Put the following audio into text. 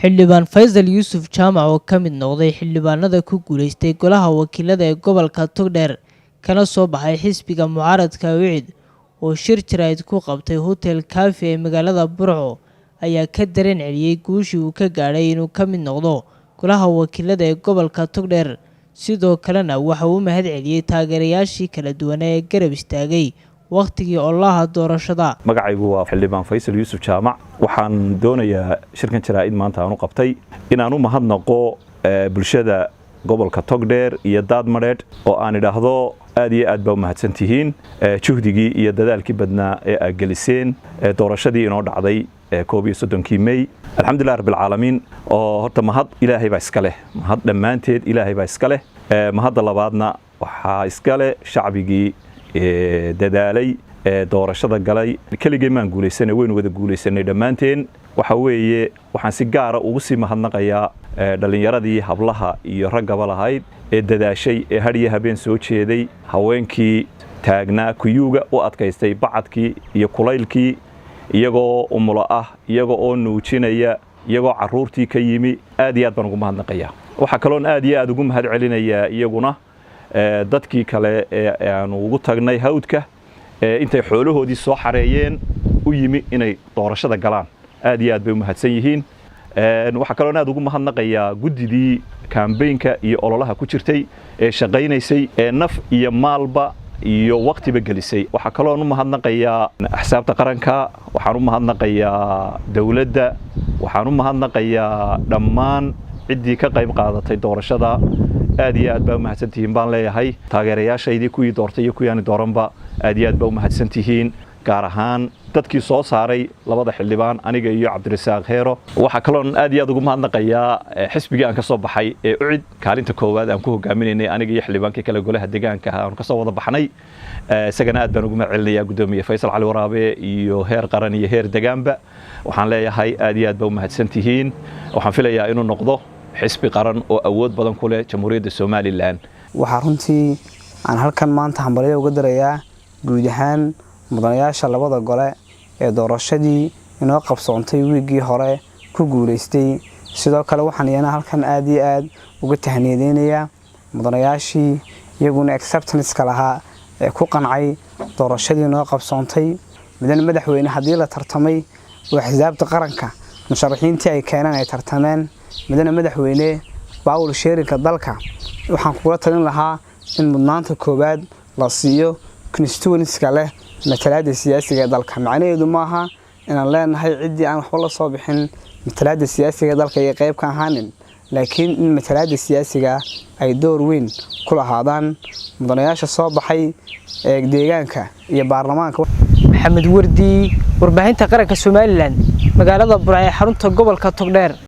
Xildhibaan Faysal Yuusuf Jaamac oo ka mid noqday xildhibaanada ku guuleystay golaha wakiilada ee gobolka Togdheer kana soo baxay xisbiga mucaaradka Wicid oo shir jirayd ku qabtay hotel Cafe ee magaalada Burco ayaa ka dareen celiyay guushii uu ka gaaray inuu ka mid noqdo golaha wakiilada ee gobolka Togdheer sidoo kalena waxa uu mahad celiyay taageerayaashii kala duwan ee garab istaagay waqtigii olaha doorashada. magacaygu waa xildhibaan Faysal Yuusuf Jaamac waxaan doonayaa shirkan jiraa'id maanta aanu qabtay inaan u mahadnaqo bulshada gobolka Togdheer iyo Daadmareed oo aan idhaahdo aad iyo aad baa mahadsantihiin juhdigii iyo dadaalkii badnaa ee aad geliseen doorashadii inoo dhacday 31 May alxamdulillah rabbil caalamiin oo horta mahad ilaahay baa iska leh mahad dhamaanteed ilaahay baa iska leh mahad labaadna waxa iska leh shacbigii dadaalay doorashada galay kaligay maan guuleysanay waynu wada guuleysanay dhamaanteen waxa weeye waxaan si gaar ah ugu sii mahadnaqayaa dhalinyaradii hablaha iyo ragaba lahayd ee dadaashay ee hadiya habeen soo jeeday haweenkii taagnaa kuyuuga u adkaystay bacadkii iyo kulaylkii iyagoo umulo ah iyagoo oo nuujinaya iyagoo caruurtii ka yimi aad iyo aad baan ugu mahadnaqayaa waxa kale oo aad iyo aad ugu mahad celinayaa iyaguna dadkii kale ee aanu ugu tagnay hawdka intay xoolahoodii soo xareeyeen u yimi inay doorashada galaan aad iyo aad bay u mahadsan yihiin waxa kale oo aad ugu mahadnaqayaa gudidii campaign-ka iyo ololaha ku jirtay ee shaqaynaysay ee naf iyo maalba iyo waqtiba gelisay waxa kale oo u mahadnaqayaa axsaabta qaranka waxaan u mahadnaqayaa dawladda waxaan u mahadnaqayaa dhammaan ciddii ka qayb qaadatay doorashada aad iyo aad baa mahadsantihiin baan leeyahay taageerayaashaydii kuwii doortay iyo kuwii aan dooranba aad iyo aad baa mahadsantihiin gaar ahaan dadkii soo saaray labada xildhibaan aniga iyo Cabdirasaaq Heero waxa kale oo aad iyo aad ugu mahadnaqayaa xisbigii aan ka soo baxay ee Ucid kaalinta koowaad aan ku hogaaminaynay aniga iyo xildhibaankii kale golaha deegaanka aan ka soo wada baxnay isagana aad baan ugu mahad celinayaa gudoomiye Faysal Cali Waraabe iyo heer qaran iyo heer deegaanba waxaan leeyahay aad iyo aad baa mahadsantihiin waxaan filayaa inuu noqdo xisbi qaran oo awood badan ku leh jamhuuriyadda Soomaaliland waxa runtii aan halkan maanta hambalyo uga dirayaa guud ahaan mudanayaasha labada gole ee doorashadii inoo qabsoontay wiigii hore ku guuleystay sidoo kale waxaan iyana halkan aad iyo aad uga tahniyadeynayaa mudanayaashii iyaguna acceptance-ka lahaa ee ku qancay doorashadii inoo qabsoontay madaxweyne haddii la tartamay oo xisaabta qaranka musharaxiintii ay keeneen ay tartameen madaxweyne baawul sheerinka dalka waxaan kula talin lahaa in mudnaanta koowaad la siiyo constituency-ka leh matalaadda siyaasiga ee dalka macnaheedu maaha inaan leenahay ciddii aan waxba la soo bixin matalaadda siyaasiga ee dalka iyo qayb ka ahaanin laakiin in matalaadda siyaasiga ay door weyn ku lahaadaan mudanayaasha soo baxay ee deegaanka iyo baarlamaanka. Maxamed Wardi warbaahinta qaranka Soomaaliland magaalada Burco ee xarunta gobolka Togdheer.